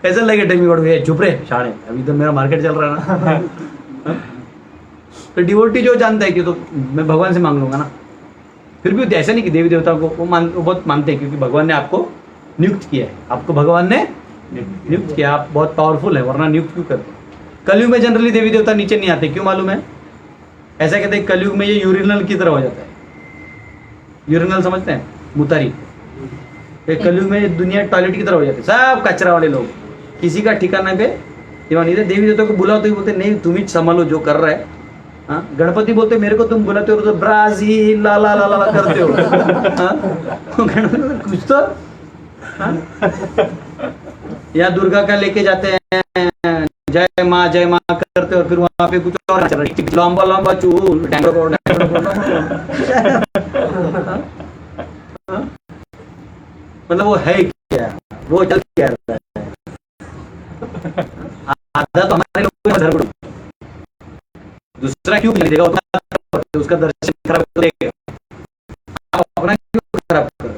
कैसा लगे डेमिगॉड को, चुप रहे शाणे, अभी तो मेरा मार्केट चल रहा है ना। तो डिवोटी जो जानता है कि तो मैं भगवान से मांग लूंगा ना। फिर भी ऐसा नहीं कि देवी देवता को वो बहुत मानते हैं, क्योंकि भगवान ने आपको नियुक्त किया है, आपको भगवान ने नियुक्त किया, आप बहुत पावरफुल है, वरना नियुक्त क्यों करते? कलयुग में जनरली देवी देवता नीचे नहीं आते, क्यों मालूम है? ऐसा कहते हैं कलयुग में ये यूरिनल की तरह हो जाता है। यूरिनल समझते हैं? मुतारी। कलयुग में दुनिया टॉयलेट की तरह हो जाती है, सब कचरा वाले लोग, किसी का ठिकाना पे नहीं। देवी देवता को बुलाओ तो बोलते नहीं, तुम ही संभालो जो कर रहा है। हाँ, गणपति बोलते मेरे को तुम बुलाते हो तो ब्राजील ला ला ला ला करते हो। गणपति कुछ तो। या दुर्गा का लेके जाते हैं, जय माँ करते हो, फिर वहां पे कुछ और लंबा लंबा चूल, मतलब वो है क्या, वो चल क्या रहा है। आधा तो हमारे लोगों में धर्म, दूसरा क्यों नहीं देगा, उसका दर्शन खराब करेगा, आप अपना क्यों खराब करो।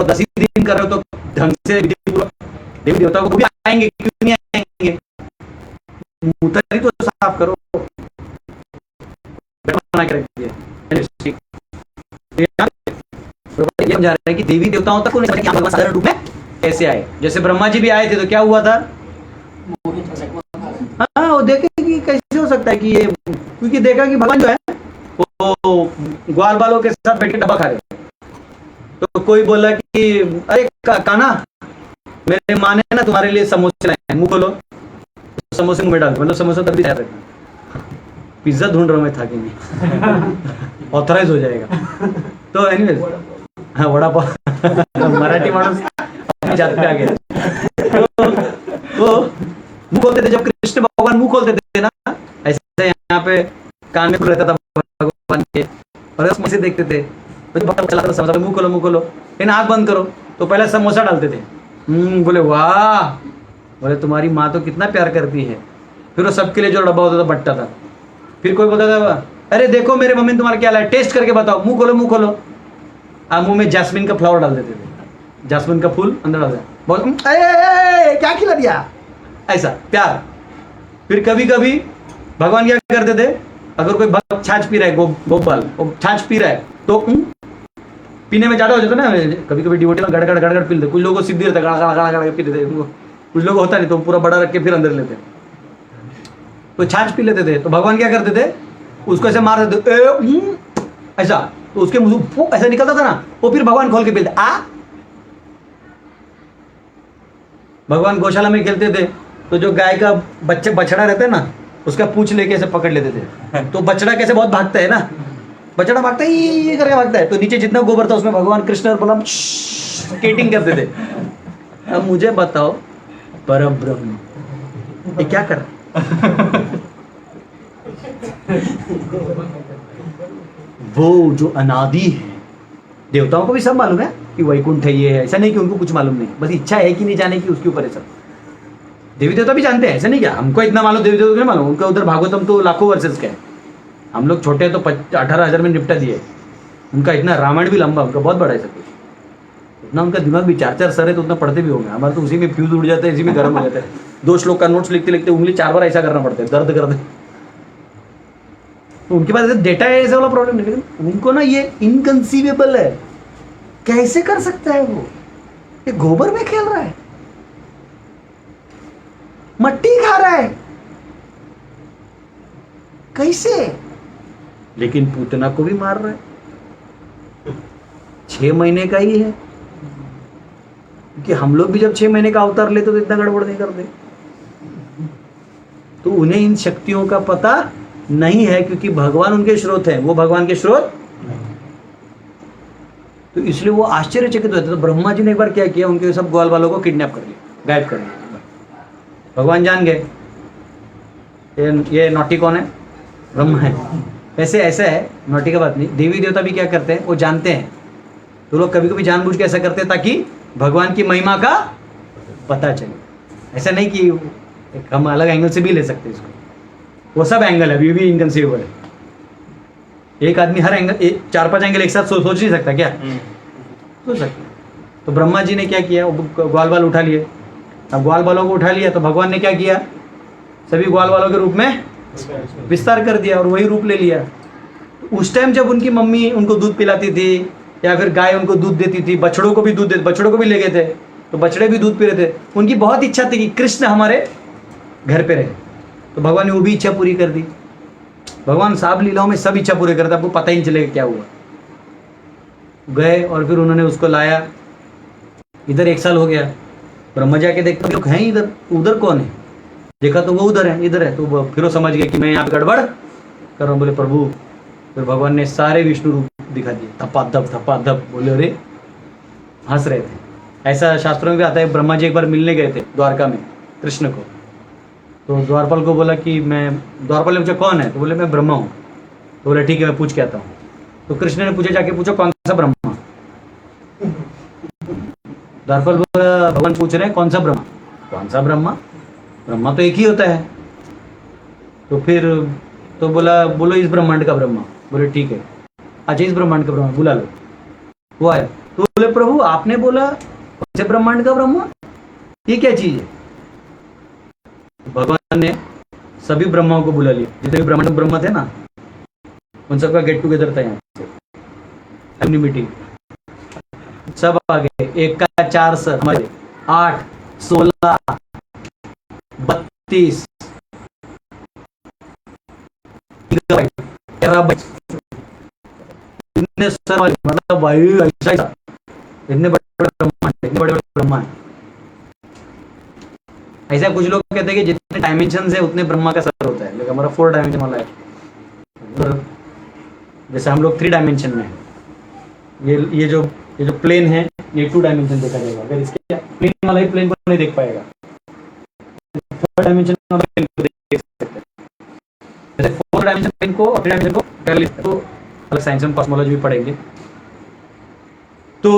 दस ही दिन कर रहे हो तो ढंग से देवी देवता को भी आएंगे, क्यों नहीं आएंगे? मुतारी तो साफ करो, बना के रखिए। समझा रहा है कि देवी देवताओं तक भगवान साधारण रूप में कैसे आए। जैसे ब्रह्मा जी भी आए थे तो क्या हुआ था? हाँ, वो देखे कि कैसे हो सकता है कि ये, क्योंकि क्योंकि देखा कि भगवान जो है वो ग्वाल बालों के साथ बैठ के डब्बा खा रहे हैं। तो कोई बोला कि अरे काना, मेरे माँ ने ना तुम्हारे लिए समोसे लाए हैं, मुंह खोलो। समोसे मुंह में डाल, मतलब समोसा तब भी तैयार रखना। पिज्जा ढूंढ रहा हूँ मैं, था कि नहीं ऑथराइज हो जाएगा। तो एनीवेज, हाँ वड़ा पाव मराठी माणूस अपनी जात पे आ गया। तो मुंह खोलते थे, जब कृष्ण भगवान मुंह खोलते थे ना, ऐसे यहाँ पे कान में रहता था भगवान के, और समोसे देखते थे तो भगवान चलाता था समोसा, मुंह खोलो मुंह खोलो, लेकिन आँख बंद करो, तो पहले समोसा डालते थे। बोले वाह, बोले तुम्हारी माँ तो कितना प्यार करती है। फिर वो सबके लिए जो डब्बा होता था बंटता था। फिर कोई बोलता था अरे देखो मेरे मम्मी ने तुम्हारा क्या लाया, टेस्ट करके बताओ, मुंह खोलो मुंह खोलो। मुंह में जैस्मिन का फ्लावर डाल देते थे, जैस्मिन का फूल अंदर डाल दिया, बहुत क्या खिला दिया, ऐसा प्यार। फिर कभी कभी भगवान क्या करते थे, अगर कोई भक्त छाछ पी रहा है, गोपाल वो छाछ पी रहा है, तो पीने में ज्यादा हो जाता ना, कभी कभी डिवोटी में गड़गड़ गड़गड़ पी लेते, कुछ लोगों को सिद्धि रहता है, गड़ा गड़ा गड़ा पी लेते, कुछ लोग होता नहीं तो पूरा बड़ा रख के फिर अंदर लेते, तो छाछ पी लेते थे। तो भगवान क्या करते थे, उसको ऐसे मार देते ऐसा, तो उसके मुंह ऐसा निकलता था ना, वो फिर भगवान खोल के पीते। भगवान गौशाला में खेलते थे, तो जो गाय का बछड़ा रहता है ना, उसका पूंछ लेके ऐसे पकड़ लेते थे, तो बछड़ा कैसे बहुत भागता है ना, बछड़ा भागता है ये करके भागता है, तो नीचे जितना गोबर था उसमें भगवान कृष्ण और बलराम स्केटिंग करते थे। अब मुझे बताओ, परम ब्रह्म ये क्या कर वो जो अनादि है, देवताओं को भी सब मालूम है कि वैकुंठ है, ये है, ऐसा नहीं कि उनको कुछ मालूम नहीं, बस इच्छा है कि नहीं जाने की, उसके ऊपर है सब। देवी देवता भी जानते हैं, ऐसा नहीं क्या हमको इतना मालूम, देवी देवता को नहीं मालूम, उनका उधर भागवतम तो लाखों वर्सेस का है, हम लोग छोटे तो 18,000 में निपटा दिए, उनका इतना रामायण भी लंबा, उनका बहुत बड़ा है सब कुछ, इतना उनका दिमाग भी 4-4 सर है, तो उतना पढ़ते भी होंगे। हमारे तो उसी में फ्यूज उड़ जाता है, इसी में गर्म हो जाता है, 2 श्लोक का नोट्स लिखते लिखते उंगली 4 बार ऐसा करना पड़ता है, दर्द करते। तो उनके पास डेटा है, ऐसा वाला प्रॉब्लम नहीं, लेकिन उनको ना ये इनकंसीवेबल है, कैसे कर सकता है वो, ये गोबर में खेल रहा है, मट्टी खा रहा है, कैसे, लेकिन पूतना को भी मार रहा है। 6 महीने का ही है, क्योंकि हम लोग भी जब 6 महीने का अवतार लेते तो इतना गड़बड़ नहीं करते, तो उन्हें इन शक्तियों का पता नहीं है, क्योंकि भगवान उनके स्रोत हैं, वो भगवान के स्रोत, तो इसलिए वो आश्चर्यचकित होते। तो ब्रह्मा जी ने एक बार क्या किया, उनके सब ग्वाल वालों को किडनैप कर लिया, गायब कर लिया। भगवान जान गए ये नौटी कौन है, ब्रह्मा है। वैसे ऐसा है, नौटी का बात नहीं, देवी देवता भी क्या करते हैं, वो जानते हैं, तो लोग कभी कभी जानबूझ के ऐसा करते हैं ताकि भगवान की महिमा का पता चले। ऐसा नहीं कि हम अलग एंगल से भी ले सकते हैं इसको, वो सब एंगल है, अभी भी इनकंसीवेबल है। एक आदमी हर एंगल 4-5 एंगल एक साथ सोच नहीं सकता क्या, सोच सकता। तो ब्रह्मा जी ने क्या किया, ग्वाल बाल उठा लिए। अब ग्वाल बालों को उठा लिया तो भगवान ने क्या किया, सभी ग्वाल बालों के रूप में विस्तार कर दिया और वही रूप ले लिया। उस टाइम जब उनकी मम्मी उनको दूध पिलाती थी या फिर गाय उनको दूध देती थी, बछड़ों को भी दूध देते, बछड़ों को भी ले गए थे तो बछड़े भी दूध पी रहे थे। उनकी बहुत इच्छा थी कि कृष्ण हमारे घर पे रहे, तो भगवान ने वो भी इच्छा पूरी कर दी। भगवान साब लीलाओं में सब इच्छा पूरी करता, आपको पता ही नहीं चलेगा क्या हुआ। गए और फिर उन्होंने उसको लाया, इधर 1 साल हो गया। ब्रह्मा जी आके देखते लोग हैं इधर, उधर कौन है, देखा तो वो उधर है, इधर है, तो फिर वो समझ गए कि मैं यहाँ पे गड़बड़ कर रहा हूँ। बोले प्रभु, फिर भगवान ने सारे विष्णु रूप दिखा दिए, थपाथप बोले, अरे हंस रहे थे। ऐसा शास्त्रों में भी आता है, ब्रह्मा जी एक बार मिलने गए थे द्वारका में कृष्ण को, तो द्वारपाल को बोला कि मैं, द्वारपाल ने पूछा कौन है, तो बोले मैं ब्रह्मा हूँ। तो बोले ठीक है मैं पूछ के आता हूँ। तो कृष्ण ने पूछा, जाके पूछा कौन सा ब्रह्मा। द्वारपाल बोला, भगवान पूछ रहे हैं कौन सा ब्रह्मा, कौन सा ब्रह्मा, ब्रह्मा तो एक ही होता है। तो फिर तो बोला, बोलो इस ब्रह्मांड का ब्रह्मा। बोले ठीक है, अच्छा इस ब्रह्मांड का ब्रह्मा बुला लो। वो आया तो बोले प्रभु आपने बोला कौन से ब्रह्मांड का ब्रह्मा, ये क्या चीज है। भगवान ने सभी ब्रह्माओं को बुला लिया, जितने भी ब्रह्मांड ब्रह्मा थे ना, उन सबका गेट टुगेदर था यहाँ से, मीटिंग सब आ गए। 1 का 4 सर हमारे 8, 16, 32 इतने सारे मतलब भाई ऐसा ऐसा इतने बड़े बड़े ब्रह्मांड, इतने बड़े बड़े ब्रह्मांड। ऐसा कुछ लोग कहते हैं कि जितने डायमेंशन है उतने ब्रह्मा का सर होता है, लेकिन हमारा 4 डायमेंशन वाला है। जैसे हम लोग 3 डायमेंशन में है, ये जो प्लेन है ये 2 डायमेंशन देखा जाएगा, अगर इसके प्लेन वाला ही प्लेन को नहीं देख पाएगा, 4 डायमेंशन वाला प्लेन को देख सकते हैं। जैसे 4 डायमेंशन प्लेन को और 3 डायमेंशन को कर लेते तो अलग साइंस में कॉस्मोलॉजी भी पढ़ेंगे। तो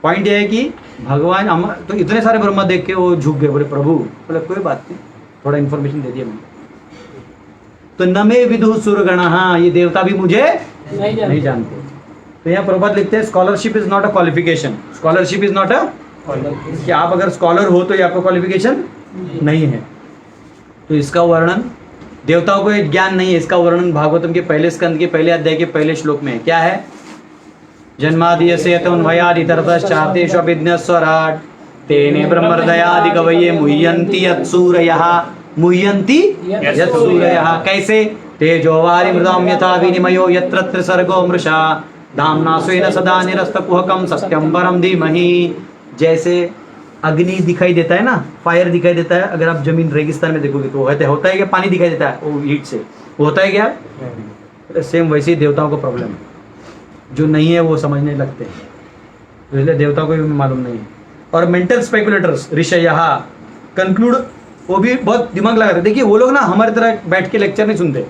पॉइंट ये है कि भगवान तो इतने सारे ब्रह्मा देख के वो झुक गए, बोले प्रभु, बोले कोई बात नहीं, थोड़ा इन्फॉर्मेशन दे दिया मैंने। तो न मे विदु सुरगण, हाँ ये देवता भी मुझे नहीं जानते। तो यहाँ प्रभुपाद लिखते हैं scholarship is not a qualification, scholarship is not a कि आप अगर स्कॉलर हो तो ये आपका क्वालिफिकेशन नहीं है। तो इसका वर्णन, देवताओं को ज्ञान नहीं है, इसका वर्णन भागवतम के पहले स्कंद के पहले अध्याय के पहले श्लोक में है। क्या है? जन्मादियस्य तन्वयादितरतश्चार्तेषु अभिज्ञस्वराट् तेने ब्रह्महृदयादि कवये मुह्यन्ति यत्सूरयः, मुह्यन्ति यत्सूरयः। कैसे? तेजोवारि मृदां यथा विनिमयो यत्र त्रिसर्गो मृषा धाम्ना स्वेन सदा निरस्तकुहकं सत्यं परं धीमहि। जैसे अग्नि दिखाई देता है ना, फायर दिखाई देता है, अगर आप जमीन रेगिस्तान में देखोगे तो होता है क्या? पानी दिखाई देता है वो हीट से, वो होता है क्या? सेम वैसे ही देवताओं का प्रॉब्लम है, जो नहीं है वो समझने लगते हैं, तो इसलिए देवताओं को भी मालूम नहीं है। और मेंटल स्पेकुलेटर्स ऋषयः कंक्लूड, वो भी बहुत दिमाग लगाते। देखिए वो लोग ना हमारी तरह बैठ के लेक्चर नहीं सुनते,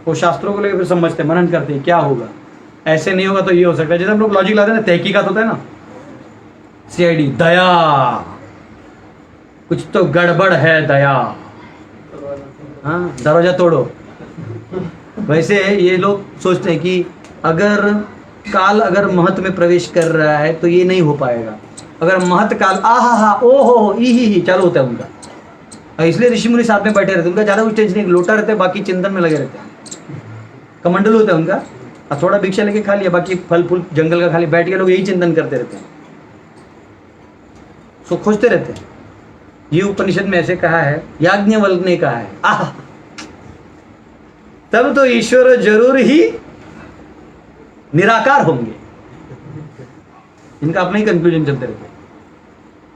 वो शास्त्रों को लेकर फिर समझते, मनन करते हैं क्या होगा, ऐसे नहीं होगा तो ये हो सकता है। जैसे हम लोग लॉजिक लाते हैं ना, तहकीकात होता है ना, सीआईडी, दया, कुछ तो गड़बड़ है दया, हाँ दरवाजा तोड़ो। वैसे ये लोग सोचते हैं कि अगर काल अगर महत में प्रवेश कर रहा है तो ये नहीं हो पाएगा, अगर महत काल आहा हा ओ हो ही चालू होता है उनका। इसलिए ऋषि मुनि साथ में बैठे रहते हैं, उनका ज्यादा कुछ टेंशन नहीं, लोटा रहते हैं, बाकी चिंतन में लगे रहते हैं, कमंडल होता है उनका, और थोड़ा भिक्षा लेके खा लिया, बाकी फल फूल जंगल का खा लिया, बैठ के लोग यही चिंतन करते रहते हैं, सो खोजते रहते हैं। ये उपनिषद में ऐसे कहा है, याज्ञवल्क्य ने कहा है, आह तब तो ईश्वर जरूर ही निराकार होंगे। इनका अपना ही कंक्लूजन चलते रहते हैं।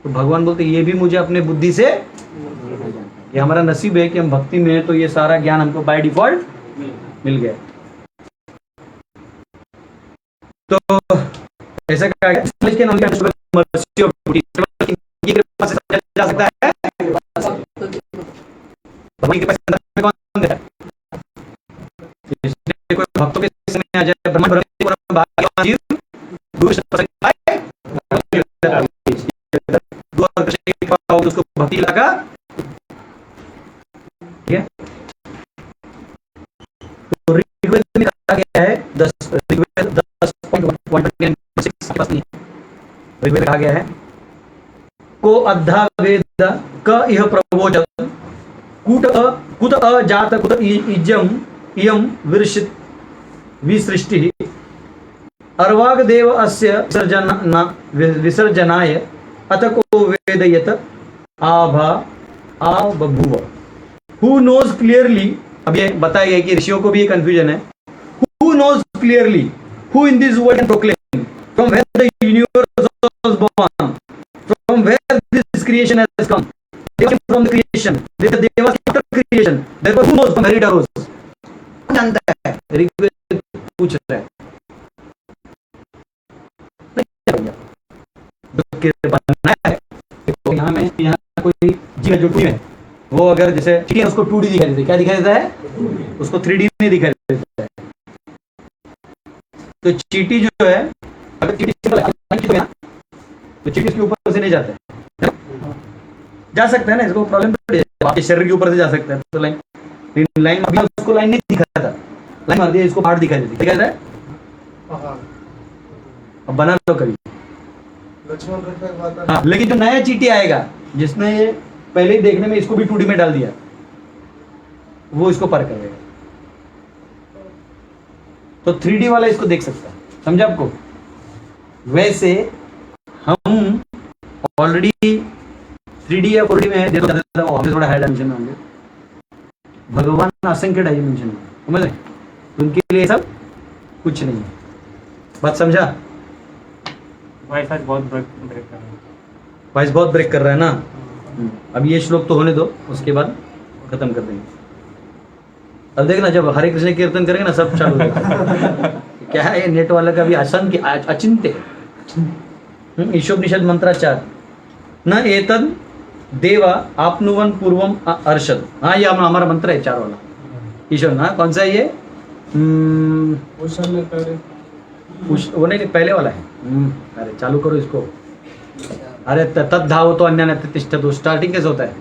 तो भगवान बोलते ये भी मुझे अपने बुद्धि से, ये हमारा नसीब है कि हम भक्ति में हैं, तो ये सारा ज्ञान हमको बाय डिफॉल्ट मिल गया। तो ऐसा कहा गया जा सकता है, भगवान के पास कौन है? कोई भक्तों के समय आ जाए, ब्रह्म जीव उसको भक्ति लगा, ठीक है। तो ऋग्वेद में कहा गया है 10.1 ऋग्वेद कहा गया है को अद्धा वेद क इह प्रवोचत कुत अजात कुत इजम इयम विसृष्टि अर्वाग देव अस्य विसर्जनाय अतको वेदयत आभा बभूव। हु नोज क्लियरली, अब ये बताया गया कि ऋषियों को भी ये कंफ्यूजन है, who knows clearly who in this world can proclaim from where the universe was born, from where this creation has come, from the creation, the deva after creation, therefore who knows from where it arose. जानता है, ऋग्वेद पूछ रहा है, यहाँ कोई जीव जो 2D है, वो अगर जैसे चीटी है उसको 2D दिखाई देता है, क्या दिखाई देता है? उसको 3D में दिखाई देता है। तो चीटी जो है, अगर चीटी तो चीटी उसके ऊपर से नहीं जाता है, जा सकता है ना, इसको प्रॉब्लम तो आपके शरीर के ऊपर से जा सकता है। तो लाइन अभी उसको लाइन नहीं दिखा था, लाइन मार दिया, इसको पार्ट दिखाई देती, क्या कहता है? अब बना लो कभी। हाँ, लेकिन जो नया चीटी आएगा जिसने पहले ही देखने में इसको भी 2D में डाल दिया, वो इसको पार करेगा। तो 3D वाला इसको देख सकता है, समझा आपको? वैसे हम ऑलरेडी 3D या 4D में है, हमसे थोड़ा हाई डायमेंशन में होंगे, भगवान असंख्य डायमेंशन में। समझ रहे? उनके लिए सब कुछ नहीं है। बात समझा? वॉइस आज बहुत ब्रेक ब्रेक कर रहा है। वॉइस बहुत ब्रेक कर रहा है ना। अब ये श्लोक तो होने दो, उसके बाद खत्म कर देंगे। अब देखना जब हरे कृष्ण कीर्तन करेंगे ना सब चालू हो जाएगा। क्या है ये नेट वाला का भी आसन की अचिंत्य ईशोपनिषद मंत्राचार न एतद देवा आपनुवन पूर्वम अर्षद। हाँ ये हमारा मंत्र है 4 वाला ईश्वर ना। कौन सा है ये? वो नहीं पहले वाला है। अरे चालू करो इसको। अरे तद धावो तो अन्य तिष्ठतो तो स्टार्टिंग कैसे होता है?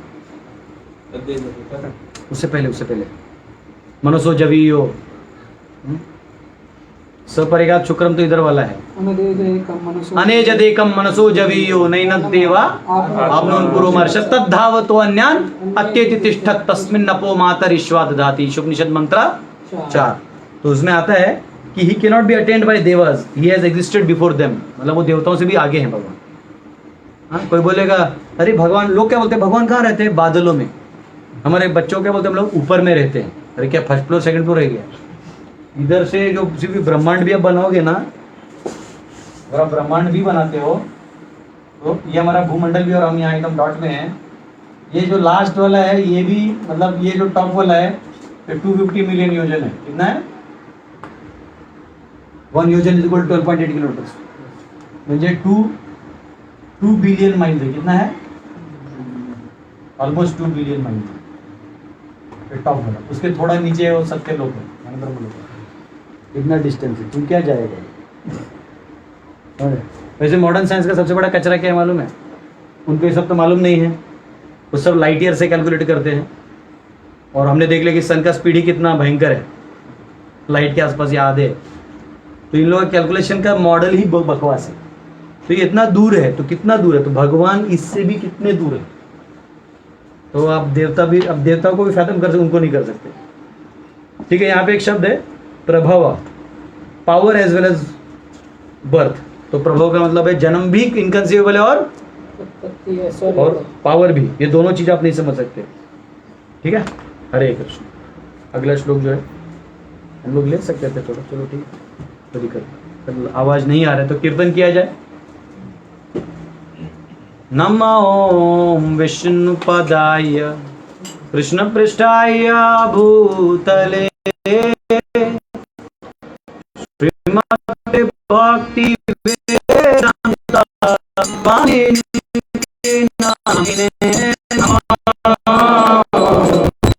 उससे पहले मनसो जवीयो सपरिगात शुक्रम तो इधर वाला है। अनेजदेकम मनसो जवीयो नैन देवा आपनोन पूर्वमर्ष तद धावतो अन्यान अत्येति तिष्ठत तस्मिन् नपो मातरिश्वा दधाति। उपनिषद मंत्र 4। तो उसमें आता है कि ही cannot be attend bye Dewas, he has existed before them. मतलब वो देवताओं से भी आगे हैं भगवान। हाँ कोई बोलेगा अरे भगवान, लोग क्या बोलते हैं भगवान कहाँ रहते हैं? बादलों में। हमारे बच्चों क्या बोलते हैं हम लोग? ऊपर में रहते हैं। अरे क्या फर्स्ट फ्लोर सेकंड फ्लोर रह गया? इधर से जो किसी भी ब्रह्मांड भी अब बनाओगे ना, अगर आप ब्रह्मांड भी बनाते हो तो ये हमारा भूमंडल भी, और हम यहाँ एकदम डॉट में हैं। ये जो लास्ट वाला है ये भी, मतलब ये जो टॉप वाला है 250 मिलियन योजन है। कितना है? 1 योजन इज इक्वल टू 12.8 किलोमीटर, म्हणजे 2 बिलियन माइल है। कितना है? Almost 2 billion mile. टॉप वाला, उसके थोड़ा नीचे वो सत्य लोग है, इतना डिस्टेंस है। तुम क्या जाएगा? वैसे मॉडर्न साइंस का सबसे बड़ा कचरा क्या है मालूम है? उनको ये सब तो मालूम नहीं है। वो सब लाइट ईयर से कैलकुलेट करते हैं, और हमने देख लिया कि सन का स्पीड ही कितना भयंकर है, लाइट के आसपास याद है। तो इन लोगों का कैलकुलेशन का मॉडल ही बकवास है। तो ये इतना दूर है, तो कितना दूर है? तो भगवान इससे भी कितने दूर है? तो आप देवता भी, अब देवताओं को भी खत्म कर सकते, उनको नहीं कर सकते। ठीक है, यहाँ पे एक शब्द है प्रभव, power as well as birth. तो प्रभव का मतलब है जन्म भी इनकंसीवेबल है और पावर भी। ये दोनों चीज आप नहीं समझ सकते। ठीक है, हरे कृष्ण। अगला श्लोक जो है हम लोग ले सकते थे थोड़ा, चलो ठीक है, तो दिक्कत आवाज नहीं आ रहा है तो कीर्तन किया जाए। नमो विष्णुपदाय कृष्ण पृष्ठाय भूतले श्रीमते भक्ति वेदांत स्वामिने नामिने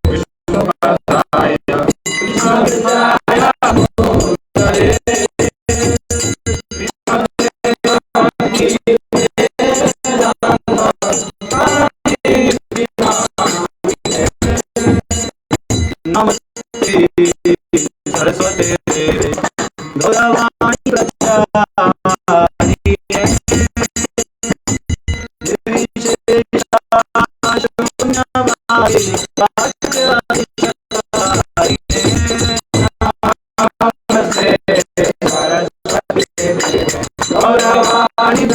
विष्णुपदाय कृष्ण पृष्ठाय भूतले नमस्ते सरस्वती गौरवाणी प्रचारिणे गौरवाणी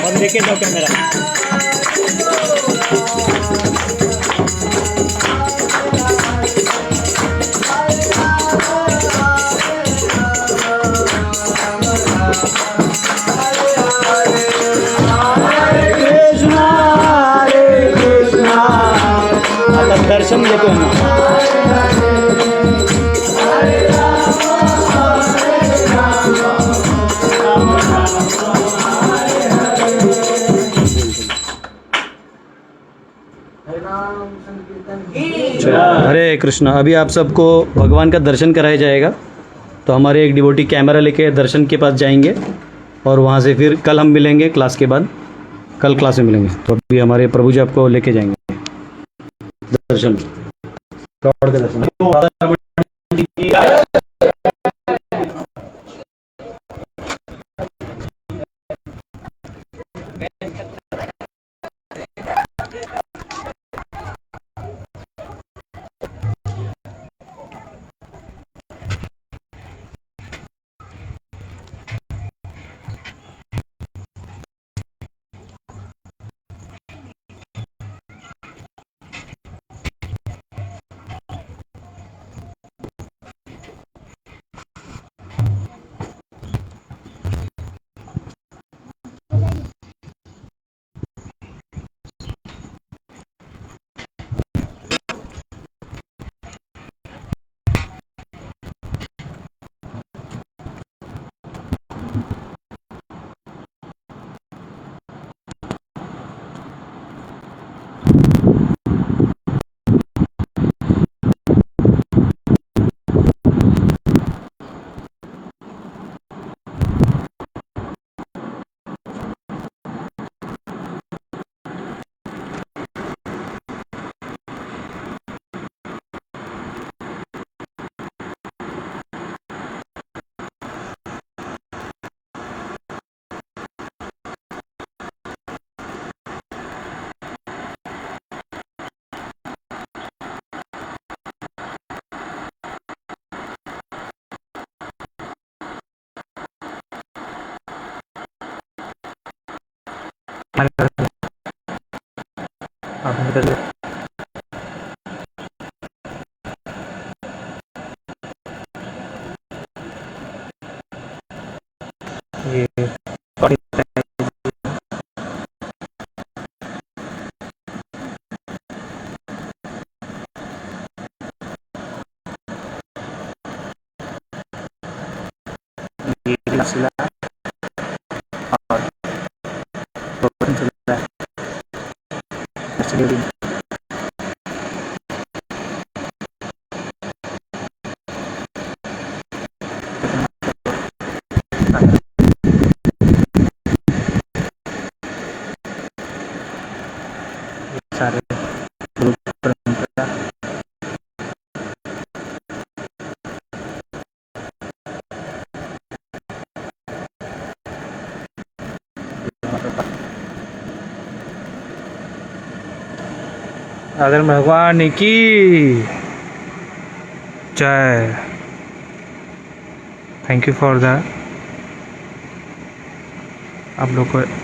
और लेके जाओ कैमरा। दर्शन देते हैं हरे कृष्णा। अभी आप सबको भगवान का दर्शन कराया जाएगा, तो हमारे एक डिवोटी कैमरा लेके दर्शन के पास जाएंगे और वहाँ से फिर कल हम मिलेंगे क्लास के बाद। कल क्लास में मिलेंगे। तो अभी हमारे प्रभु जी आपको लेके जाएंगे दर्शन, गॉड के दर्शन। ये मसला और प्रोटीन चल रहा है। सारे परंपरा आदर भगवान की जय। थैंक यू फॉर द आप लोग को